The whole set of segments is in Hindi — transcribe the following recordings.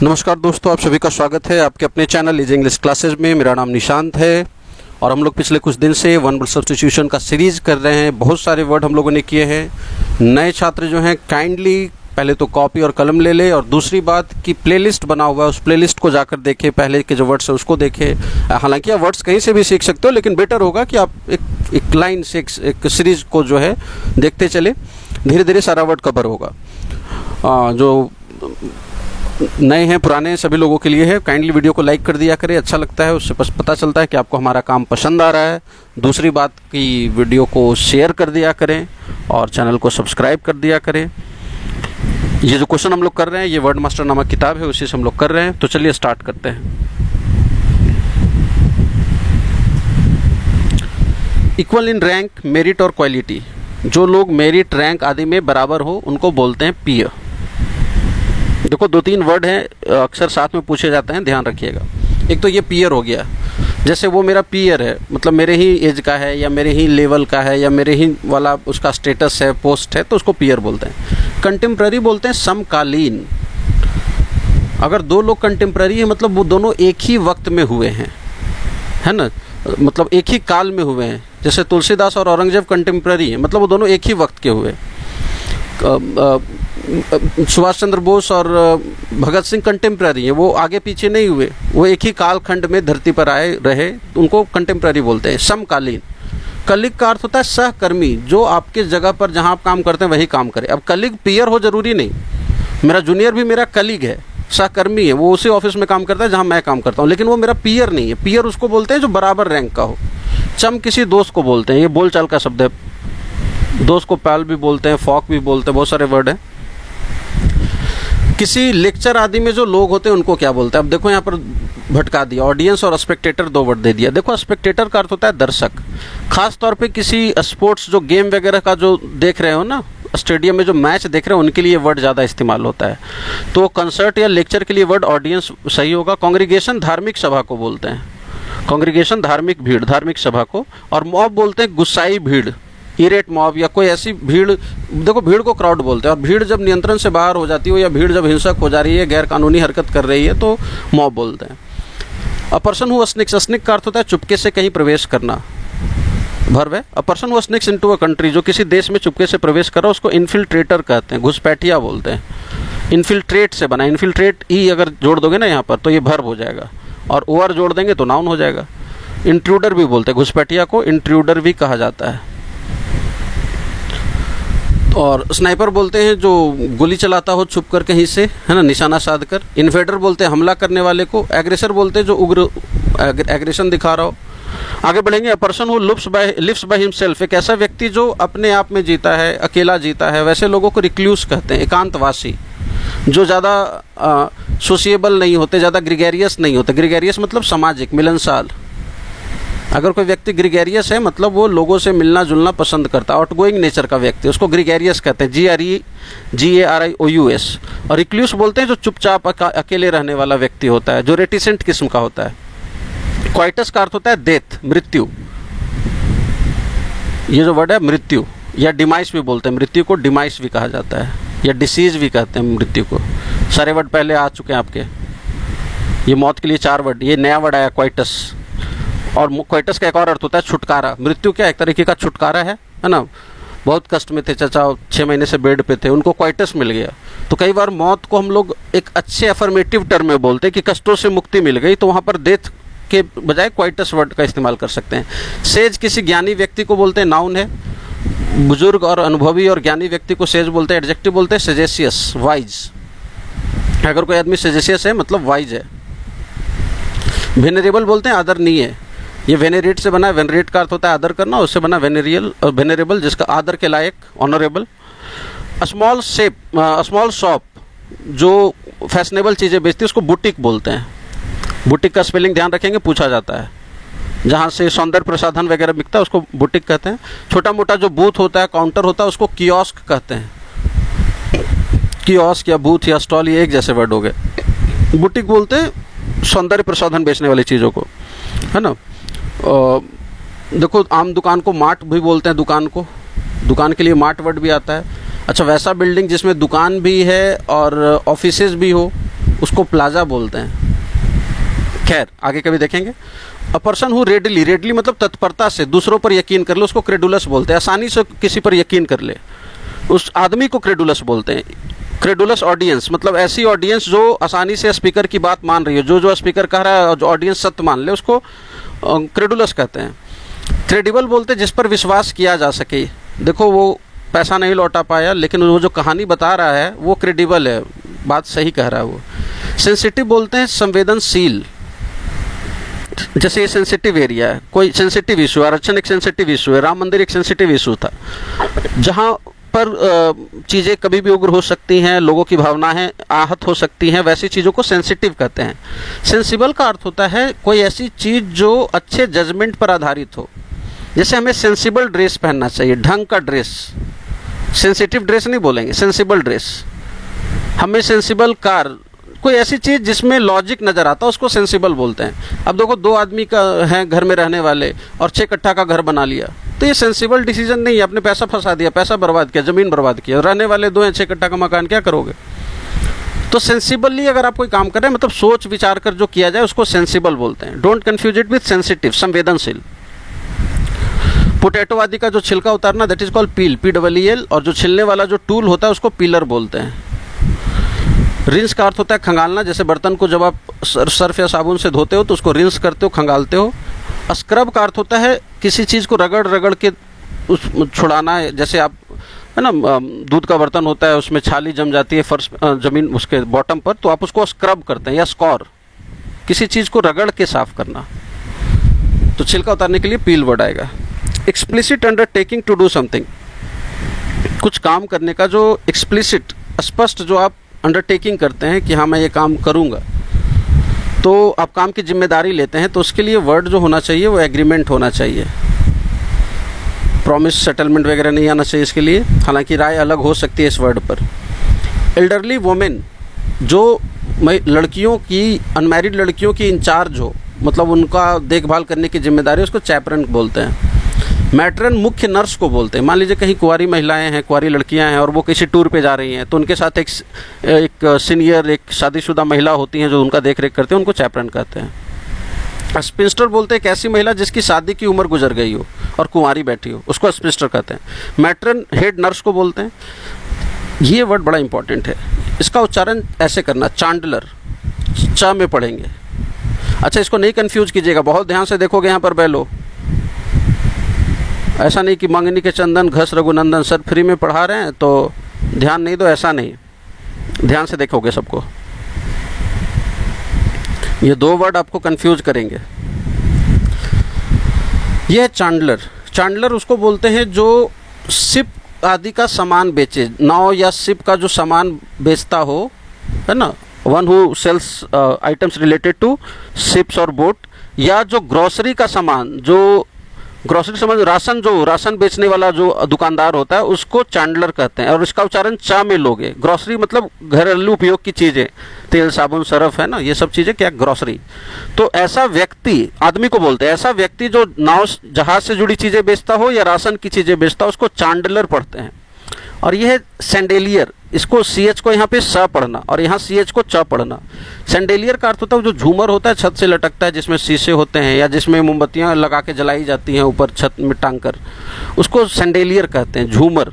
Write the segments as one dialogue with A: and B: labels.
A: नमस्कार दोस्तों, आप सभी का स्वागत है आपके अपने चैनल इजी इंग्लिश क्लासेज में। मेरा नाम निशांत है और हम लोग पिछले कुछ दिन से वन वर्ड सब्स्टिट्यूशन का सीरीज कर रहे हैं। बहुत सारे वर्ड हम लोगों ने किए हैं। नए छात्र जो हैं काइंडली पहले तो कॉपी और कलम ले ले, और दूसरी बात कि प्लेलिस्ट बना हुआ है उस प्लेलिस्ट को जाकर देखें, पहले के जो वर्ड्स है उसको देखें। हालांकि आप वर्ड्स कहीं से भी सीख सकते हो, लेकिन बेटर होगा कि आप एक लाइन से एक सीरीज को जो है देखते चले, धीरे धीरे सारा वर्ड कवर होगा। जो नए हैं पुराने हैं सभी लोगों के लिए है। काइंडली वीडियो को लाइक कर दिया करें, अच्छा लगता है, उससे पता चलता है कि आपको हमारा काम पसंद आ रहा है। दूसरी बात कि वीडियो को शेयर कर दिया करें और चैनल को सब्सक्राइब कर दिया करें। ये जो क्वेश्चन हम लोग कर रहे हैं ये वर्ड मास्टर नामक किताब है, उसी से हम लोग कर रहे हैं। तो चलिए स्टार्ट करते हैं। इक्वल इन रैंक, मेरिट और क्वालिटी। जो लोग मेरिट, रैंक आदि में बराबर हो उनको बोलते हैं पीयर। देखो दो तीन वर्ड हैं, अक्सर साथ में पूछे जाते हैं, ध्यान रखिएगा। एक तो ये पीयर हो गया, जैसे वो मेरा पीयर है मतलब मेरे ही एज का है या मेरे ही लेवल का है या मेरे ही वाला उसका स्टेटस है, पोस्ट है, तो उसको पीयर बोलते हैं। कंटेम्प्ररी बोलते हैं समकालीन। अगर दो लोग कंटेम्प्ररी है मतलब वो दोनों एक ही वक्त में हुए हैं, है ना, मतलब एक ही काल में हुए हैं। जैसे तुलसीदास और औरंगजेब कंटेम्प्ररी है मतलब वो दोनों एक ही वक्त के हुए। सुभाष चंद्र बोस और भगत सिंह कंटेम्प्ररी है, वो आगे पीछे नहीं हुए, वो एक ही कालखंड में धरती पर आए रहे, उनको कंटेम्प्ररी बोलते हैं। समकालीन। कलीग का अर्थ होता है सहकर्मी, जो आपके जगह पर जहां आप काम करते हैं वही काम करे। अब कलीग पीयर हो जरूरी नहीं, मेरा जूनियर भी मेरा कलीग है, सहकर्मी है, वो उसी ऑफिस में काम करता है जहां मैं काम करता हूं, लेकिन वो मेरा पीयर नहीं है। पीयर उसको बोलते हैं जो बराबर रैंक का हो। चम किसी दोस्त को बोलते हैं, ये बोलचाल का शब्द है। दोस्त को पैल भी बोलते हैं, फॉक भी बोलते हैं, बहुत सारे वर्ड हैं। किसी लेक्चर आदि में जो लोग होते हैं उनको क्या बोलते हैं। अब देखो यहाँ पर भटका दिया, ऑडियंस और स्पेक्टेटर दो वर्ड दे दिया। देखो स्पेक्टेटर का अर्थ होता है दर्शक, खास तौर पे किसी स्पोर्ट्स जो गेम वगैरह का जो देख रहे हो ना, स्टेडियम में जो मैच देख रहे हो उनके लिए वर्ड ज़्यादा इस्तेमाल होता है। तो कंसर्ट या लेक्चर के लिए वर्ड ऑडियंस सही होगा। कांग्रीगेशन धार्मिक सभा को बोलते हैं, कांग्रीगेशन धार्मिक भीड़, धार्मिक सभा को। और मॉब बोलते हैं गुस्साई भीड़, इरेट मॉब, या कोई ऐसी भीड़। देखो भीड़ को क्राउड बोलते हैं, और भीड़ जब नियंत्रण से बाहर हो जाती हो या भीड़ जब हिंसक हो जा रही है, गैर कानूनी हरकत कर रही है, तो मॉब बोलते हैं। अ पर्सन हु स्निक्स, स्निक का अर्थ होता है चुपके से कहीं प्रवेश करना, भर्व है। A person who sneaks into a country, जो किसी देश में चुपके से प्रवेश कर रहा है उसको इन्फिल्ट्रेटर कहते हैं, घुसपैठिया बोलते हैं। इन्फिल्ट्रेट से बना, इन्फिल्ट्रेट ई अगर जोड़ दोगे ना यहाँ पर तो ये भर्व हो जाएगा, और ओवर जोड़ देंगे तो नाउन हो जाएगा। इंट्रूडर भी बोलते हैं, घुसपैठिया को इंट्रूडर भी कहा जाता है। और स्नाइपर बोलते हैं जो गोली चलाता हो छुप कर कहीं से, है ना, निशाना साध कर। इन्वेडर बोलते हैं हमला करने वाले को। एग्रेसर बोलते हैं जो उग्र एग्रेशन दिखा रहा हो। आगे बढ़ेंगे। A person who lives by himself, एक ऐसा व्यक्ति जो अपने आप में जीता है, अकेला जीता है। वैसे लोगों को रिक्लूस कहते हैं, एकांतवासी, जो ज़्यादा सोशिएबल नहीं होते, ज़्यादा ग्रिगेरियस नहीं होते। ग्रिगेरियस मतलब सामाजिक, मिलनसार। अगर कोई व्यक्ति ग्रिगेरियस है मतलब वो लोगों से मिलना जुलना पसंद करता है, आउटगोइंग नेचर का व्यक्ति, उसको ग्रिगेरियस कहते हैं, GREGARIOUS। और रिक्लूस बोलते हैं जो चुपचाप अकेले रहने वाला व्यक्ति होता है, जो रेटिसेंट किस्म का होता है। क्वाइटस का अर्थ होता है डेथ, मृत्यु। ये जो वर्ड है मृत्यु, या डिमाइस भी बोलते हैं, मृत्यु को डिमाइस भी कहा जाता है, या डिसीज भी कहते हैं मृत्यु को। सारे वर्ड पहले आ चुके हैं आपके। ये मौत के लिए 4 वर्ड, ये नया वर्ड आया क्वाइटस। और क्वाइटस का एक और अर्थ होता है छुटकारा। मृत्यु क्या एक तरीके का छुटकारा है ना। बहुत कष्ट में थे चाचा, 6 महीने से बेड पे थे, उनको क्वाइटस मिल गया। तो कई बार मौत को हम लोग एक अच्छे अफर्मेटिव टर्म में बोलते हैं कि कष्टों से मुक्ति मिल गई, तो वहाँ पर डेथ के बजाय क्वाइटस वर्ड का इस्तेमाल कर सकते हैं। सेज किसी ज्ञानी व्यक्ति को बोलते हैं, नाउन है। बुजुर्ग और अनुभवी और ज्ञानी व्यक्ति को सेज बोलते हैं, एडजेक्टिव बोलते हैं सेजेसियस, वाइज। अगर कोई आदमी सेजेसियस है मतलब वाइज है। वेनरेबल बोलते हैं आदरणीय, ये वेनेरेट से बना है, वेनरेट का अर्थ होता है आदर करना, उससे बना वेनेरियल और वेनेरेबल जिसका आदर के लायक, ऑनरेबल। स्मॉल शॉप जो फैशनेबल चीज़ें बेचती है उसको बुटीक बोलते हैं। बुटीक का स्पेलिंग ध्यान रखेंगे, पूछा जाता है। जहाँ से सौंदर्य प्रसाधन वगैरह बिकता है उसको बुटीक कहते हैं। छोटा मोटा जो बूथ होता है, काउंटर होता है, उसको कियोस्क कहते हैं। कियोस्क या बूथ या स्टॉल ये एक जैसे वर्ड हो गए। बुटीक बोलते हैं सौंदर्य प्रसाधन बेचने वाली चीज़ों को, है ना। देखो आम दुकान को मार्ट भी बोलते हैं, दुकान को, दुकान के लिए मार्ट वर्ड भी आता है। अच्छा, वैसा बिल्डिंग जिसमें दुकान भी है और ऑफिसेज भी हो उसको प्लाजा बोलते हैं। खैर आगे कभी देखेंगे। A person who readily, readily मतलब तत्परता से दूसरों पर यकीन कर ले, उसको क्रेडुलस बोलते हैं। आसानी से किसी पर यकीन कर ले, उस आदमी को क्रेडुलस बोलते हैं। क्रेडुलस ऑडियंस मतलब ऐसी ऑडियंस जो आसानी से स्पीकर की बात मान रही है, जो स्पीकर कह रहा है जो ऑडियंस सत्य मान ले, उसको क्रेडुलस कहते हैं। क्रेडिबल बोलते हैं जिस पर विश्वास किया जा सके। देखो वो पैसा नहीं लौटा पाया, लेकिन वो जो कहानी बता रहा है वो क्रेडिबल है, बात सही कह रहा है वो। सेंसिटिव बोलते हैं संवेदनशील, जैसे ये सेंसिटिव एरिया है, कोई सेंसिटिव इशू, आरक्षण एक सेंसिटिव इशू है, राम मंदिर एक सेंसिटिव इशू था, जहाँ पर चीज़ें कभी भी उग्र हो सकती हैं, लोगों की भावनाएं आहत हो सकती हैं, वैसी चीज़ों को सेंसिटिव कहते हैं। सेंसिबल का अर्थ होता है कोई ऐसी चीज़ जो अच्छे जजमेंट पर आधारित हो। जैसे हमें सेंसिबल ड्रेस पहनना चाहिए, ढंग का ड्रेस, सेंसिटिव ड्रेस नहीं बोलेंगे, सेंसिबल ड्रेस। हमें सेंसिबल कार, कोई ऐसी चीज़ जिसमें लॉजिक नज़र आता है, उसको सेंसिबल बोलते हैं। अब देखो 2 आदमी का है घर में रहने वाले और 6 कट्ठा का घर बना लिया, तो ये सेंसिबल डिसीजन नहीं है, आपने पैसा फंसा दिया, पैसा बर्बाद किया, ज़मीन बर्बाद किया, रहने वाले 2 या 6 कट्ठा का मकान क्या करोगे। तो सेंसिबली अगर आप कोई काम कर रहे हैं, मतलब सोच विचार कर जो किया जाए, उसको सेंसिबल बोलते हैं। Don't confuse it with sensitive, संवेदनशील। पोटैटो आदि का जो छिलका उतारना, that is called peel, PEEL, और जो छिलने वाला जो टूल होता है उसको पीलर बोलते हैं। रिंस का अर्थ होता है खंगालना, जैसे बर्तन को जब आप सर्फ या साबुन से धोते हो तो उसको रिंस करते हो, खंगालते हो। स्क्रब का अर्थ होता है किसी चीज़ को रगड़ रगड़ के उस छुड़ाना है, जैसे आप है ना दूध का बर्तन होता है, उसमें छाली जम जाती है फर्श जमीन उसके बॉटम पर, तो आप उसको स्क्रब करते हैं, या स्कॉर, किसी चीज़ को रगड़ के साफ करना। तो छिलका उतारने के लिए पील वर्ड आएगा। Explicit undertaking to do something, कुछ काम करने का जो एक्सप्लिसिट, स्पष्ट जो आप अंडरटेकिंग करते हैं कि हाँ मैं ये काम करूँगा, तो आप काम की जिम्मेदारी लेते हैं, तो उसके लिए वर्ड जो होना चाहिए वो एग्रीमेंट होना चाहिए। प्रॉमिस, सेटलमेंट वगैरह नहीं आना चाहिए इसके लिए, हालांकि राय अलग हो सकती है इस वर्ड पर। एल्डरली वुमेन, जो लड़कियों की, अनमैरिड लड़कियों की इंचार्ज हो, मतलब उनका देखभाल करने की जिम्मेदारी, उसको चैपरन बोलते हैं। मैट्रन मुख्य नर्स को बोलते हैं। मान लीजिए कहीं कुंवारी महिलाएं हैं, कुंवारी लड़कियां हैं और वो किसी टूर पे जा रही हैं, तो उनके साथ एक सीनियर, एक शादीशुदा महिला होती हैं जो उनका देख रेख करते हैं, उनको चैपरन कहते हैं। स्पिंस्टर बोलते हैं एक ऐसी महिला जिसकी शादी की उम्र गुजर गई हो और कुंवारी बैठी हो, उसको स्पिंस्टर कहते हैं। मैट्रन हेड नर्स को बोलते हैं। ये वर्ड बड़ा इंपॉर्टेंट है, इसका उच्चारण ऐसे करना, चांडलर, च में पढ़ेंगे। अच्छा, इसको नहीं कंफ्यूज कीजिएगा, बहुत ध्यान से देखोगे यहाँ पर बैलो, ऐसा नहीं कि मंगनी के चंदन घस रघुनंदन, सर फ्री में पढ़ा रहे हैं तो ध्यान नहीं दो, ऐसा नहीं, ध्यान से देखोगे सबको। ये 2 वर्ड आपको कंफ्यूज करेंगे। यह है चांडलर। चांडलर उसको बोलते हैं जो शिप आदि का सामान बेचे, नाव या शिप का जो सामान बेचता हो, है ना, one who sells items related to ships और बोट, या जो ग्रोसरी का सामान, जो ग्रोसरी सामान, राशन, जो राशन बेचने वाला जो दुकानदार होता है, उसको चांडलर कहते हैं। और इसका उच्चारण चा में लोगे। ग्रोसरी मतलब घरेलू उपयोग की चीज़ें, तेल, साबुन, सरफ, है ना, ये सब चीज़ें क्या ग्रोसरी। तो ऐसा व्यक्ति, आदमी को बोलते हैं, ऐसा व्यक्ति जो नाव जहाज से जुड़ी चीज़ें बेचता हो या राशन की चीज़ें बेचता हो, उसको चांडलर पढ़ते हैं। और यह है सैंडेलियर, इसको CH को यहाँ पे स पढ़ना और यहाँ CH को च पढ़ना। सैंडेलियर का अर्थ होता है जो झूमर होता है, छत से लटकता है, जिसमें शीशे होते हैं या जिसमें मोमबत्तियाँ लगा के जलाई जाती हैं ऊपर छत में टांग कर, उसको सैंडेलियर कहते हैं, झूमर।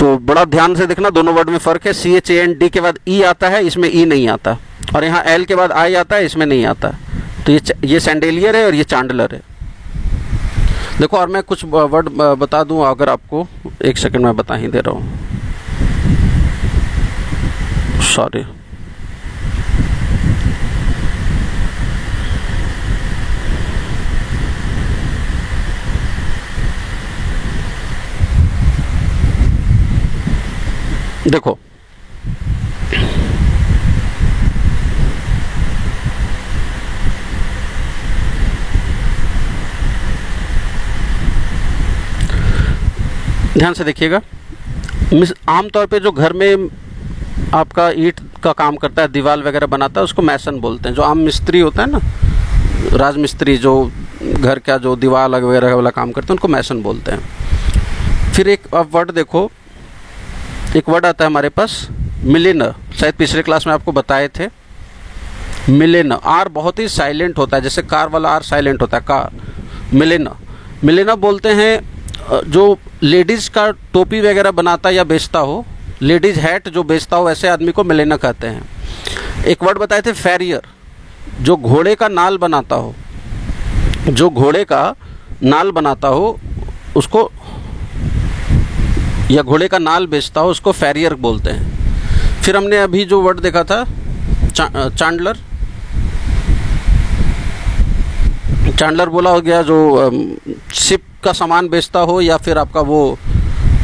A: तो बड़ा ध्यान से देखना, दोनों वर्ड में फ़र्क है। CHAND के बाद E आता है, इसमें E नहीं आता, और यहाँ L के बाद I आता है, इसमें नहीं आता। तो ये सैंडेलियर है और ये चांडलर है। देखो, और मैं कुछ वर्ड बता दूं अगर आपको, 1 सेकंड में बता ही दे रहा हूँ, सॉरी। देखो, ध्यान से देखिएगा। आमतौर पे जो घर में आपका ईंट का काम करता है, दीवार वगैरह बनाता है, उसको मैसन बोलते हैं। जो आम मिस्त्री होता है ना, राजमिस्त्री, जो घर का जो दीवार वगैरह वाला काम करते हैं, उनको मैसन बोलते हैं। फिर एक अब वर्ड देखो, एक वर्ड आता है हमारे पास मिलिनर, शायद पिछले क्लास में आपको बताए थे। मिलिनर, आर बहुत ही साइलेंट होता है, जैसे कार वाला आर साइलेंट होता है, कार। मिलिनर, मिलिनर बोलते हैं जो लेडीज़ का टोपी वगैरह बनाता या बेचता हो, लेडीज़ हैट जो बेचता हो, ऐसे आदमी को मिलिनर कहते हैं। एक वर्ड बताए थे फैरियर, जो घोड़े का नाल बनाता हो, जो घोड़े का नाल बनाता हो उसको, या घोड़े का नाल बेचता हो उसको फैरियर बोलते हैं। फिर हमने अभी जो वर्ड देखा था चांडलर, चांडलर बोला हो गया जो शिप का सामान बेचता हो या फिर आपका वो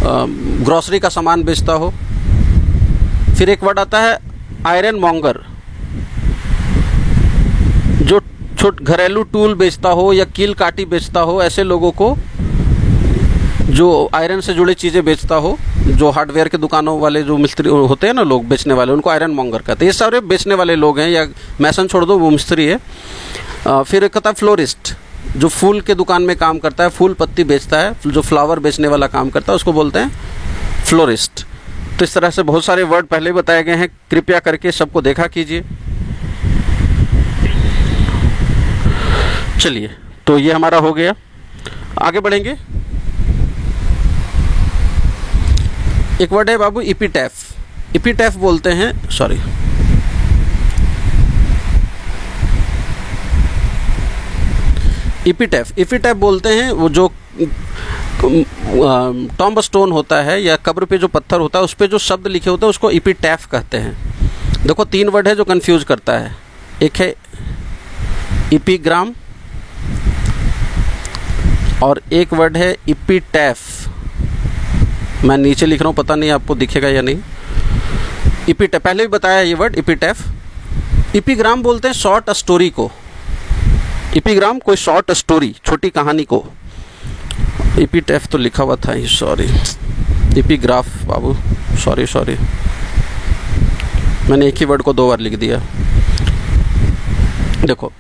A: ग्रोसरी का सामान बेचता हो। फिर एक वर्ड आता है आयरन मॉन्गर, जो घरेलू टूल बेचता हो या कील काटी बेचता हो, ऐसे लोगों को जो आयरन से जुड़ी चीज़ें बेचता हो, जो हार्डवेयर के दुकानों वाले जो मिस्त्री होते हैं ना, लोग बेचने वाले, उनको आयरन मॉन्गर कहते हैं। ये सारे बेचने वाले लोग हैं, या मैसन छोड़ दो वो मिस्त्री है। फिर एक होता है फ्लोरिस्ट, जो फूल के दुकान में काम करता है, फूल पत्ती बेचता है, जो फ्लावर बेचने वाला काम करता है उसको बोलते हैं फ्लोरिस्ट। तो इस तरह से बहुत सारे वर्ड पहले बताए गए हैं, कृपया करके सबको देखा कीजिए। चलिए, तो ये हमारा हो गया, आगे बढ़ेंगे। एक वर्ड है बाबू इपीटैफ। इपीटैफ बोलते हैं, सॉरी, इपीटैफ बोलते हैं वो जो टॉम्ब स्टोन होता है या कब्र पे जो पत्थर होता है उस पे जो शब्द लिखे होते हैं उसको इपीटैफ कहते हैं। देखो 3 वर्ड है जो कंफ्यूज करता है, एक है इपीग्राम और एक वर्ड है इपीटैफ। मैं नीचे लिख रहा हूँ, पता नहीं आपको दिखेगा या नहीं। इपीटैफ पहले भी बताया ये वर्ड इपीटैफ। इपीग्राम बोलते हैं शॉर्ट स्टोरी को, इपीग्राम कोई शॉर्ट स्टोरी, छोटी कहानी को। इपीटैफ तो लिखा हुआ था ही, सॉरी, इपीग्राफ बाबू, सॉरी, मैंने एक ही वर्ड को 2 बार लिख दिया। देखो,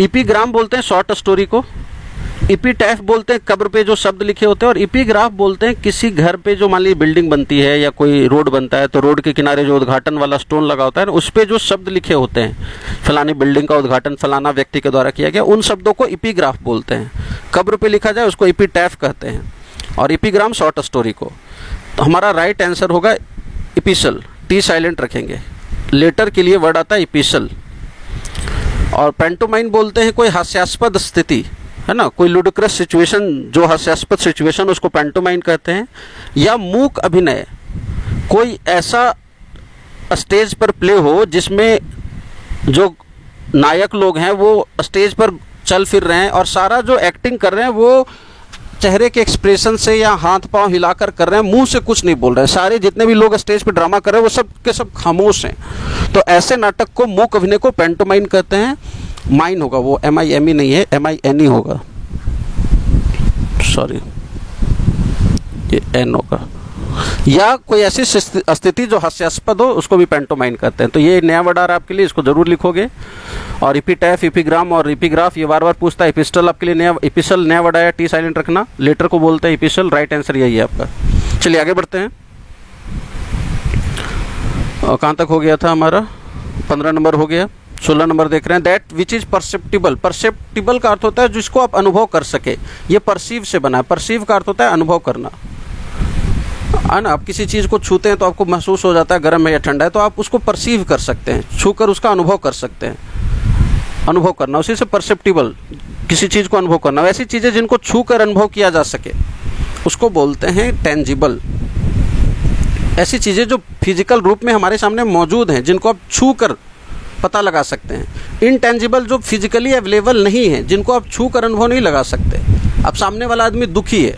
A: इपीग्राम बोलते हैं शॉर्ट स्टोरी को, इपीटैफ बोलते हैं कब्र पे जो शब्द लिखे होते हैं, और इपीग्राफ बोलते हैं किसी घर पे जो मान ली बिल्डिंग बनती है या कोई रोड बनता है तो रोड के किनारे जो उद्घाटन वाला स्टोन लगा होता है उस पे जो शब्द लिखे होते हैं, फलानी बिल्डिंग का उद्घाटन फलाना व्यक्ति के द्वारा किया गया, उन शब्दों को इपीग्राफ बोलते हैं। कब्र पे लिखा जाए उसको इपीटैफ कहते हैं, और इपीग्राम शॉर्ट स्टोरी को। तो हमारा राइट आंसर होगा इपिसल, टी साइलेंट रखेंगे। लेटर के लिए वर्ड आता है इपिसल। और पैंटोमाइन बोलते हैं कोई हास्यास्पद स्थिति, है ना, कोई लुडिक्रस सिचुएशन, जो हास्यास्पद सिचुएशन उसको पैंटोमाइन कहते हैं। या मूक अभिनय, कोई ऐसा स्टेज पर प्ले हो जिसमें जो नायक लोग हैं वो स्टेज पर चल फिर रहे हैं और सारा जो एक्टिंग कर रहे हैं वो चेहरे के एक्सप्रेशन से या हाथ पांव हिलाकर कर रहे हैं, मुंह से कुछ नहीं बोल रहे हैं। सारे जितने भी लोग स्टेज पे ड्रामा कर रहे हैं वो सब के सब खामोश हैं। तो ऐसे नाटक को, मूक अभिनय को पैंटोमाइन कहते हैं। माइन होगा वो, MIME नहीं है, MINE होगा, सॉरी, ये N होगा। या कोई ऐसी स्थिति जो हास्यास्पद हो उसको भी पैंटोमाइन कहते हैं। तो ये नया वर्ड आ रहा है आपके लिए, इसको जरूर लिखोगे। और इपीटैफ, इपीग्राम और इपीग्राफ ये बार बार पूछता है। इपिस्टल आपके लिए नया, इपिसल नया वर्ड आया, टी साइलेंट रखना। लेटर को बोलते हैं इपिसल, राइट आंसर यही है आपका। चलिए आगे बढ़ते हैं। और कहाँ तक हो गया था हमारा? 15 नंबर हो गया। 16 नंबर देख रहे हैं, that which is perceptible. Perceptible का अर्थ होता है जिसको आप अनुभव कर सके। ये परसीव से बना है। परसीव का अर्थ होता है अनुभव करना, है ना। आप किसी चीज़ को छूते हैं तो आपको महसूस हो जाता है गर्म है या ठंडा है, तो आप उसको परसीव कर सकते हैं, छूकर उसका अनुभव कर सकते हैं। अनुभव करना, उसी से परसेप्टिबल, किसी चीज़ को अनुभव करना। वैसी चीज़ें जिनको छूकर अनुभव किया जा सके उसको बोलते हैं टेंजिबल। ऐसी चीज़ें जो फिजिकल रूप में हमारे सामने मौजूद हैं, जिनको आप छू कर पता लगा सकते हैं। इनटेंजिबल, जो फिजिकली अवेलेबल नहीं है, जिनको आप छू कर अनुभव नहीं लगा सकते। अब सामने वाला आदमी दुखी है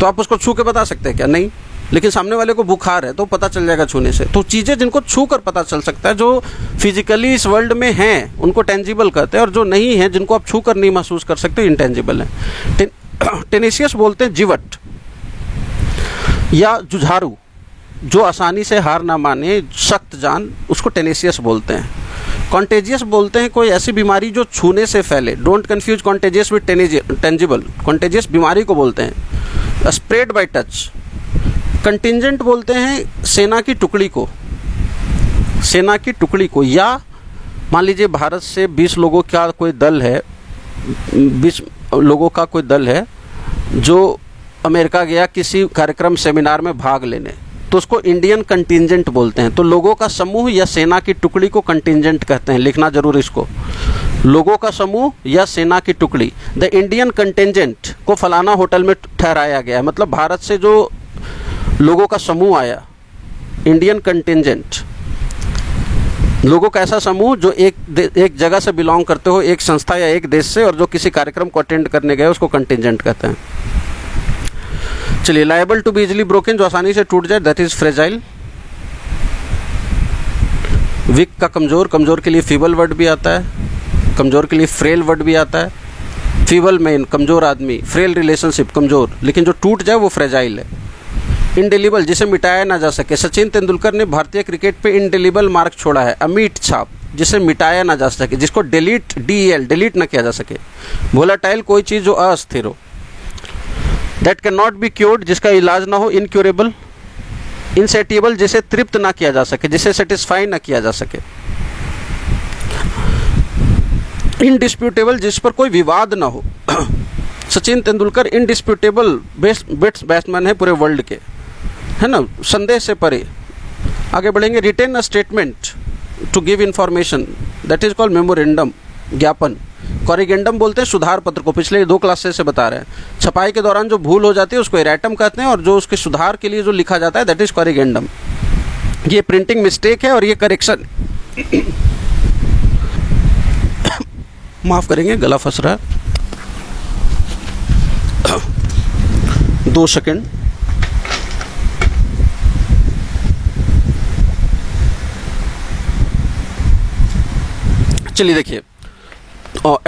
A: तो आप उसको छू के बता सकते हैं क्या? नहीं। लेकिन सामने वाले को बुखार है तो पता चल जाएगा छूने से। तो चीज़ें जिनको छू कर पता चल सकता है, जो फिजिकली इस वर्ल्ड में हैं, उनको टेंजिबल कहते हैं। और जो नहीं है, जिनको आप छू कर नहीं महसूस कर सकते, इनटेंजिबल है। टेनेशियस बोलते हैं जिवट या जुझारू, जो आसानी से हार ना माने, सख्त जान, उसको टेनेशियस बोलते हैं। कॉन्टेजियस बोलते हैं कोई ऐसी बीमारी जो छूने से फैले। Don't confuse contagious with tangible. Contagious बीमारी को बोलते हैं। Spread by touch. कंटिजेंट बोलते हैं सेना की टुकड़ी को, सेना की टुकड़ी को, या मान लीजिए भारत से 20 लोगों का कोई दल है, 20 लोगों का कोई दल है जो अमेरिका गया किसी कार्यक्रम सेमिनार में भाग लेने, तो उसको इंडियन कंटिजेंट बोलते हैं। तो लोगों का समूह या सेना की टुकड़ी को कंटिजेंट कहते हैं, लिखना जरूर इसको, लोगों का समूह या सेना की टुकड़ी। द इंडियन कंटिजेंट को फलाना होटल में ठहराया गया है, मतलब भारत से जो लोगों का समूह आया, इंडियन कंटिजेंट, लोगों का ऐसा समूह जो एक जगह से बिलोंग करते हो, एक संस्था या एक देश से, और जो किसी कार्यक्रम को अटेंड करने गए, उसको कंटिजेंट कहते हैं। चलिए, liable to be easily broken, जो आसानी से टूट जाए, दैट इज फ्रेजाइल। वीक का कमजोर, कमजोर के लिए फीबल वर्ड भी आता है, कमजोर के लिए फ्रेल वर्ड भी आता है। फीबल मैन कमजोर आदमी, फ्रेल रिलेशनशिप कमजोर, लेकिन जो टूट जाए वो फ्रेजाइल है। इंडेलिबल, जिसे मिटाया ना जा सके, सचिन तेंदुलकर ने भारतीय क्रिकेट पे इंडेलिबल मार्क छोड़ा है, अमिट छाप, जिसे मिटाया ना जा सके, जिसको डिलीट, DEL, डिलीट ना किया जा सके। वोलाटाइल, कोई चीज जो अस्थिर हो। That can not be cured, जिसका इलाज ना हो, इनक्योरेबल। इनसेटिएबल, जिसे तृप्त ना किया जा सके, जिसे सेटिस्फाई ना किया जा सके। इनडिस्प्यूटेबल, जिस पर कोई विवाद ना हो। सचिन तेंदुलकर इनडिस्प्यूटेबल बेस्ट बैट्समैन है पूरे वर्ल्ड के, है ना, संदेह से परे। आगे बढ़ेंगे। Written a statement to give information, that is called memorandum, ज्ञापन। कॉरिगेंडम बोलते हैं सुधार पत्र को, पिछले 2 क्लासेस से बता रहे हैं। छपाई के दौरान जो भूल हो जाती है उसको एरेटम कहते हैं, और जो उसके सुधार के लिए जो लिखा जाता है दैट इज कॉरिगेंडम। ये प्रिंटिंग मिस्टेक है और ये करेक्शन माफ करेंगे, गला फंस रहा है, 2 सेकंड। चलिए देखिए,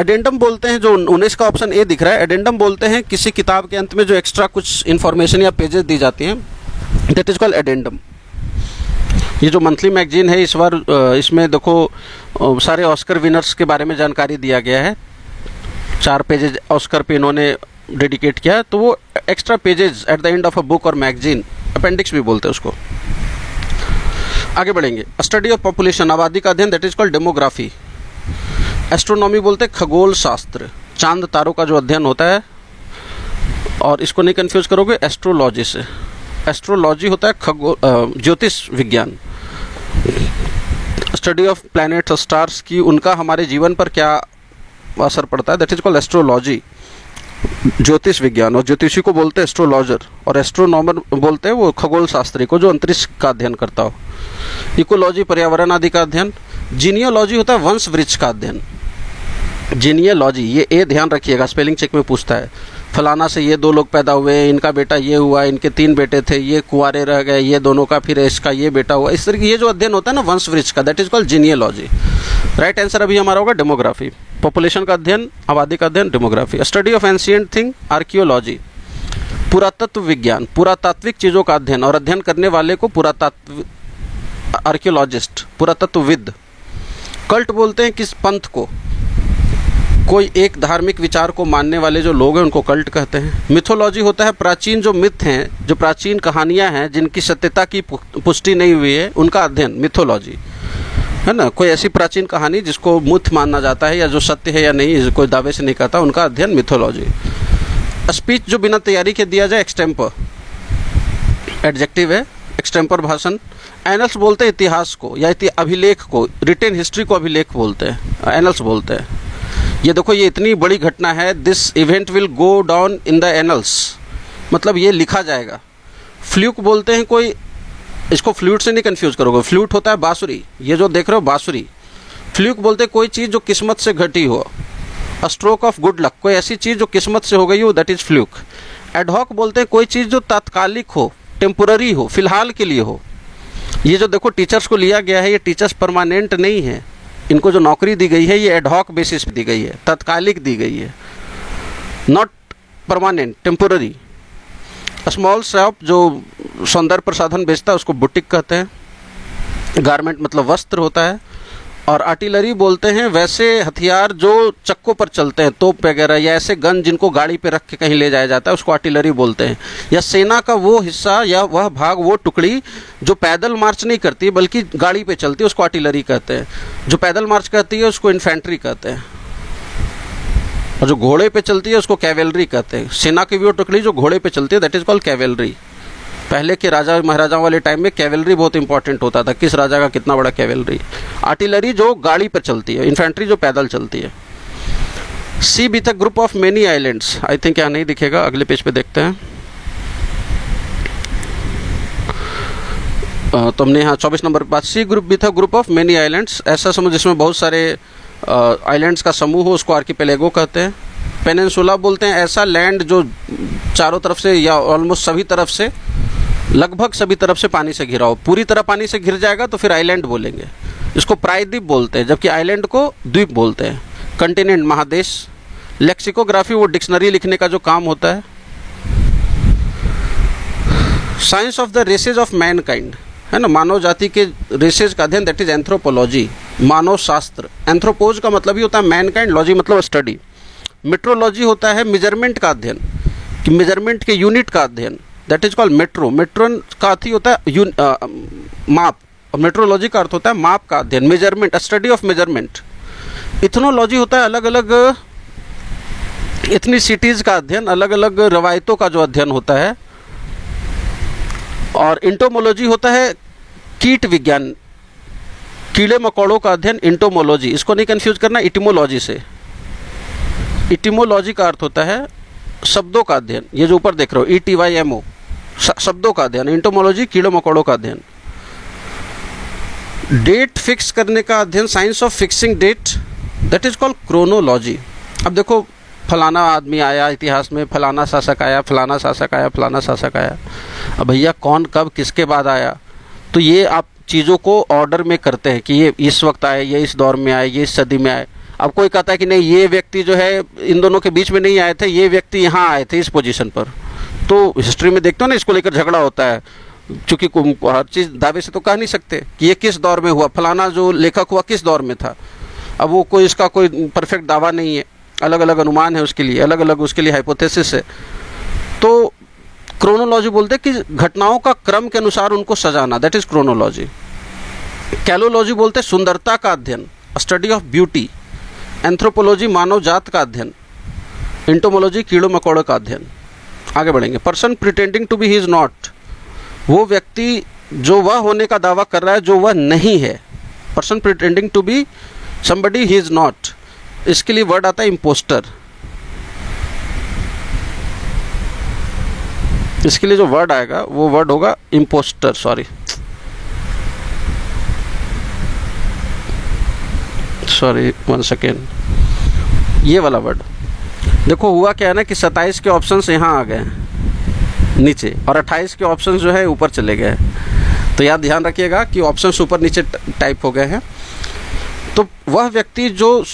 A: एडेंडम बोलते हैं, जो 19 का ऑप्शन ए दिख रहा है, एडेंडम बोलते हैं किसी किताब के अंत में जो एक्स्ट्रा कुछ इंफॉर्मेशन या पेजेस दी जाती हैं, दैट इज कॉल्ड एडेंडम। ये जो मंथली मैगजीन है, इस बार इसमें देखो सारे ऑस्कर विनर्स के बारे में जानकारी दिया गया है, 4 पेजेज ऑस्कर पे इन्होंने डेडिकेट किया, तो वो extra pages at the end of a book और मैगजीन, अपेंडिक्स भी बोलते हैं उसको। आगे बढ़ेंगे। स्टडी ऑफ पॉपुलेशन, आबादी का अध्ययन, that is called demography. Astronomy बोलते हैं खगोल शास्त्र, चांद तारों का जो अध्ययन होता है, और इसको नहीं कंफ्यूज करोगे एस्ट्रोलॉजी से। एस्ट्रोलॉजी होता है ज्योतिष विज्ञान। स्टडी ऑफ प्लैनेट्स और स्टार्स की, उनका हमारे जीवन पर क्या असर पड़ता है, दैट इज कॉल्ड एस्ट्रोलॉजी, ज्योतिष विज्ञान। और ज्योतिषी को बोलते हैं एस्ट्रोलॉजर, और एस्ट्रोनॉमर बोलते हैं वो खगोल शास्त्री को जो अंतरिक्ष का अध्ययन करता हो। इकोलॉजी, पर्यावरण आदि का अध्ययन। जीनियोलॉजी होता है वंश वृक्ष का अध्ययन। जीनियोलॉजी, ये ए ध्यान रखिएगा, स्पेलिंग चेक में पूछता है, फलाना से ये 2 लोग पैदा हुए, इनका बेटा ये हुआ, इनके 3 बेटे थे, ये कुंवारे रह गए, ये दोनों का, फिर इसका ये बेटा हुआ, इस तरह की ये जो अध्ययन होता है ना वंश वृक्ष का, that is called genealogy. Right answer अभी हमारा होगा डेमोग्राफी। पॉपुलेशन का अध्ययन, आबादी का अध्ययन, demography. Study of ancient thing, archaeology. पुरातत्व विज्ञान, पुरातात्विक चीजों का अध्ययन, और अध्ययन करने वाले को पुरातत्व, आर्कियोलॉजिस्ट, पुरातत्वविद। कल्ट बोलते हैं किस पंथ को, कोई एक धार्मिक विचार को मानने वाले जो लोग हैं उनको कल्ट कहते हैं। मिथोलॉजी होता है प्राचीन जो मिथ हैं, जो प्राचीन कहानियां हैं जिनकी सत्यता की पुष्टि नहीं हुई है, उनका अध्ययन, मिथोलॉजी, है ना। कोई ऐसी प्राचीन कहानी जिसको मिथ माना जाता है या जो सत्य है या नहीं, कोई दावे से नहीं कहता, उनका अध्ययन मिथोलॉजी। स्पीच जो बिना तैयारी के दिया जाए, एक्सटेम्पर, एडजेक्टिव है, एक्सटेम्पर भाषण। एनल्स बोलते हैं इतिहास को या अभिलेख को, रिटेन हिस्ट्री को अभिलेख बोलते हैं, एनल्स बोलते हैं। ये देखो, ये इतनी बड़ी घटना है, this event will go down in the annuls, मतलब ये लिखा जाएगा। फ्लूक बोलते हैं कोई, इसको फ्लूट से नहीं कंफ्यूज करोगे, फ्लूट होता है बांसुरी, ये जो देख रहे हो बांसुरी। फ्लूक बोलते हैं कोई चीज़ जो किस्मत से घटी हो। A stroke of good luck, कोई ऐसी चीज़ जो किस्मत से हो गई हो, दैट इज फ्लूक। एडहॉक बोलते हैं कोई चीज़ जो तात्कालिक हो, टेम्पोररी हो, फिलहाल के लिए हो। ये जो देखो टीचर्स को लिया गया है, ये टीचर्स परमानेंट नहीं है, इनको जो नौकरी दी गई है ये एडहॉक बेसिस पे दी गई है, तात्कालिक दी गई है, not permanent, temporary. Small shop जो सौंदर्य प्रसाधन बेचता है उसको बुटीक कहते हैं। गारमेंट मतलब वस्त्र होता है, और आर्टिलरी बोलते हैं वैसे हथियार जो चक्कों पर चलते हैं, तोप वगैरह या ऐसे गन जिनको गाड़ी पे रख के कहीं ले जाया जाता है, उसको आर्टिलरी बोलते हैं। या सेना का वो हिस्सा या वह भाग, वो टुकड़ी जो पैदल मार्च नहीं करती बल्कि गाड़ी पे चलती है, उसको आर्टिलरी कहते हैं। जो पैदल मार्च करती है उसको इन्फेंट्री कहते हैं, और जो घोड़े पे चलती है उसको कैवेलरी कहते हैं। सेना की वो टुकड़ी जो घोड़े पे चलती है दैट इज कॉल्ड कैवेलरी। पहले के राजा महाराजाओं वाले टाइम में कैवेलरी बहुत इंपॉर्टेंट होता था, किस राजा का कितना बड़ा कैवेलरी। आर्टिलरी जो गाड़ी पर चलती है, इन्फेंट्री जो पैदल चलती है। Sea with a group of many islands, I think यहाँ नहीं दिखेगा, अगले पेज पे देखते हैं। तो हमने यहाँ 24 नंबर के बाद sea group with a group of many islands, ऐसा समझ जिसमें बहुत सारे आइलैंड्स का समूह हो, उसको आर्किपेलेगो कहते हैं। पेनिनसुला बोलते हैं ऐसा लैंड जो चारों तरफ से या ऑलमोस्ट सभी तरफ से, लगभग सभी तरफ से पानी से घिरा हो। पूरी तरह पानी से घिर जाएगा तो फिर आइलैंड बोलेंगे। इसको प्रायद्वीप बोलते हैं, जबकि आइलैंड को द्वीप बोलते हैं। कंटिनेंट महादेश। लेक्सिकोग्राफी वो डिक्शनरी लिखने का जो काम होता है। Science of the races of Mankind, है ना, मानव जाति के रेसेज का अध्ययन, दैट इज एंथ्रोपोलॉजी, मानव शास्त्र। एंथ्रोपोज का मतलब ही होता है मैनकाइंड, लॉजी मतलब स्टडी। मेट्रोलॉजी होता है मेजरमेंट का अध्ययन, कि मेजरमेंट के यूनिट का अध्ययन, that is called metro. Metro का अर्थ ही होता है माप, और मेट्रोलॉजी का अर्थ होता है माप का अध्ययन, measurement, study of measurement. Ethnology होता है अलग अलग इथनिसिटीज का अध्ययन, अलग अलग रवायतों का जो अध्ययन होता है। और इंटोमोलॉजी होता है कीट विज्ञान, कीड़े मकोड़ों का अध्ययन, इंटोमोलॉजी। इसको नहीं कंफ्यूज करना इटिमोलॉजी से। इटिमोलॉजी का अर्थ होता है शब्दों का अध्ययन, ये जो ऊपर देख रहे हो ETYMO, शब्दों का अध्ययन। इंटोमोलॉजी कीड़े मकोड़ों का अध्ययन। डेट फिक्स करने का अध्ययन, science of fixing date, that is called chronology. अब देखो, फलाना आदमी आया इतिहास में, फलाना शासक आया, फलाना शासक आया, फलाना शासक आया। अब भैया कौन कब किसके बाद आया, तो ये आप चीज़ों को ऑर्डर में करते हैं कि ये इस वक्त आए, ये इस दौर में आए, ये इस सदी में आए। अब कोई कहता है कि नहीं, ये व्यक्ति जो है इन दोनों के बीच में नहीं आए थे, ये व्यक्ति यहाँ आए थे इस पोजीशन पर। तो हिस्ट्री में देखते हो ना, इसको लेकर झगड़ा होता है, क्योंकि हर चीज़ दावे से तो कह नहीं सकते कि ये किस दौर में हुआ, फलाना जो लेखक हुआ किस दौर में था। अब वो कोई इसका कोई परफेक्ट दावा नहीं है, अलग अलग अनुमान है उसके लिए, अलग अलग उसके लिए हाइपोथेसिस है। तो क्रोनोलॉजी बोलते हैं कि घटनाओं का क्रम के अनुसार उनको सजाना, दैट इज क्रोनोलॉजी। कैलोलॉजी बोलते हैं सुंदरता का अध्ययन, स्टडी ऑफ ब्यूटी। एंथ्रोपोलॉजी मानव जात का अध्ययन। इंटोमोलॉजी कीड़ों मकोड़ों का अध्ययन। आगे बढ़ेंगे। Person pretending to be he is not, वो व्यक्ति जो वह होने का दावा कर रहा है जो वह नहीं है। Person pretending to be somebody he is not, इसके लिए वर्ड आता है इम्पोस्टर। इसके लिए जो वर्ड आएगा वो वर्ड होगा इम्पोस्टर, सॉरी 1 सेकेंड, ये वाला वर्ड। देखो हुआ क्या है ना कि 27 के ऑप्शंस यहाँ आ गए नीचे, और 28 के ऑप्शंस जो है ऊपर चले गए। तो याद ध्यान रखिएगा कि ऑप्शंस ऊपर नीचे टाइप हो गए हैं। तो वह व्यक्ति जो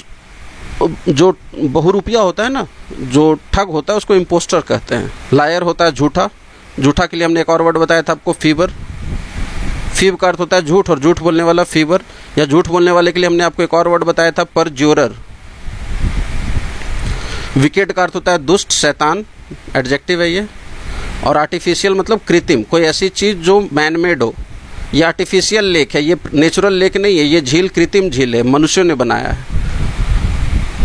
A: बहुरूपिया होता है ना, जो ठग होता है, उसको इम्पोस्टर कहते हैं। लायर होता है झूठा, झूठा के लिए हमने एक और वर्ड बताया था आपको, फीवर। फीव का अर्थ होता है झूठ, और झूठ बोलने वाला फीवर, या झूठ बोलने वाले के लिए हमने आपको एक और वर्ड बताया था, परज्यूरर। विकेट का अर्थ होता है दुष्ट, शैतान, एडजेक्टिव है ये। और आर्टिफिशियल मतलब कृत्रिम, कोई ऐसी चीज़ जो मैनमेड हो। ये आर्टिफिशियल लेक है, ये नेचुरल लेक नहीं है, ये झील कृत्रिम झील है, मनुष्यों ने बनाया है।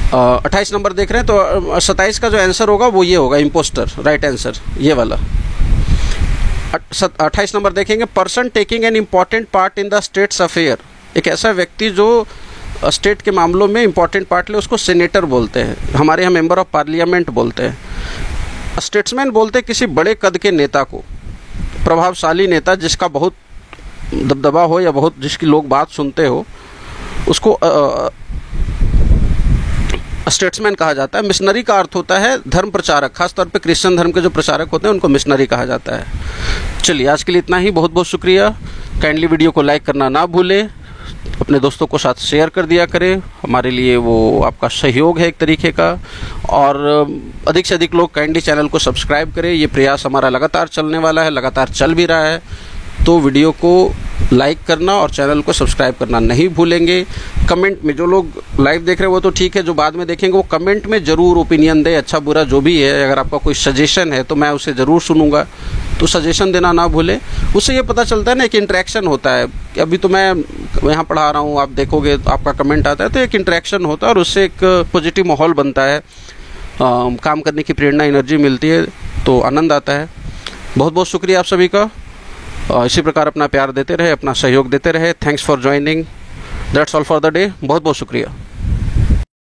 A: 28 नंबर देख रहे हैं, तो 27 का जो आंसर होगा वो ये होगा, इम्पोस्टर, राइट आंसर ये वाला। 28 नंबर देखेंगे, person taking an important part in the states affair. एक ऐसा व्यक्ति जो स्टेट के मामलों में इम्पॉर्टेंट पार्ट ले, उसको सेनेटर बोलते हैं। हमारे यहाँ मेंबर ऑफ पार्लियामेंट बोलते हैं। स्टेट्समैन बोलते हैं किसी बड़े कद के नेता को, प्रभावशाली नेता जिसका बहुत दबदबा हो या बहुत जिसकी लोग बात सुनते हो, उसको स्टेट्समैन कहा जाता है। मिशनरी का अर्थ होता है धर्म प्रचारक, खासतौर पे क्रिश्चियन धर्म के जो प्रचारक होते हैं उनको मिशनरी कहा जाता है। चलिए आज के लिए इतना ही, बहुत बहुत शुक्रिया। काइंडली वीडियो को लाइक करना ना भूलें, अपने दोस्तों को साथ शेयर कर दिया करें, हमारे लिए वो आपका सहयोग है एक तरीके का। और अधिक से अधिक लोग काइंडली चैनल को सब्सक्राइब करें। ये प्रयास हमारा लगातार चलने वाला है, लगातार चल भी रहा है। तो वीडियो को लाइक करना और चैनल को सब्सक्राइब करना नहीं भूलेंगे। कमेंट में जो लोग लाइव देख रहे हैं वो तो ठीक है, जो बाद में देखेंगे वो कमेंट में ज़रूर ओपिनियन दे, अच्छा बुरा जो भी है। अगर आपका कोई सजेशन है तो मैं उसे ज़रूर सुनूंगा, तो सजेशन देना ना भूलें। उससे ये पता चलता है ना, एक इंटरेक्शन होता है। अभी तो मैं यहाँ पढ़ा रहा हूँ, आप देखोगे तो आपका कमेंट आता है, तो एक इंटरेक्शन होता है और उससे एक पॉजिटिव माहौल बनता है, काम करने की प्रेरणा, एनर्जी मिलती है, तो आनंद आता है। बहुत बहुत शुक्रिया आप सभी का। इसी प्रकार अपना प्यार देते रहे, अपना सहयोग देते रहे। Thanks for joining. That's all for the day. बहुत बहुत शुक्रिया।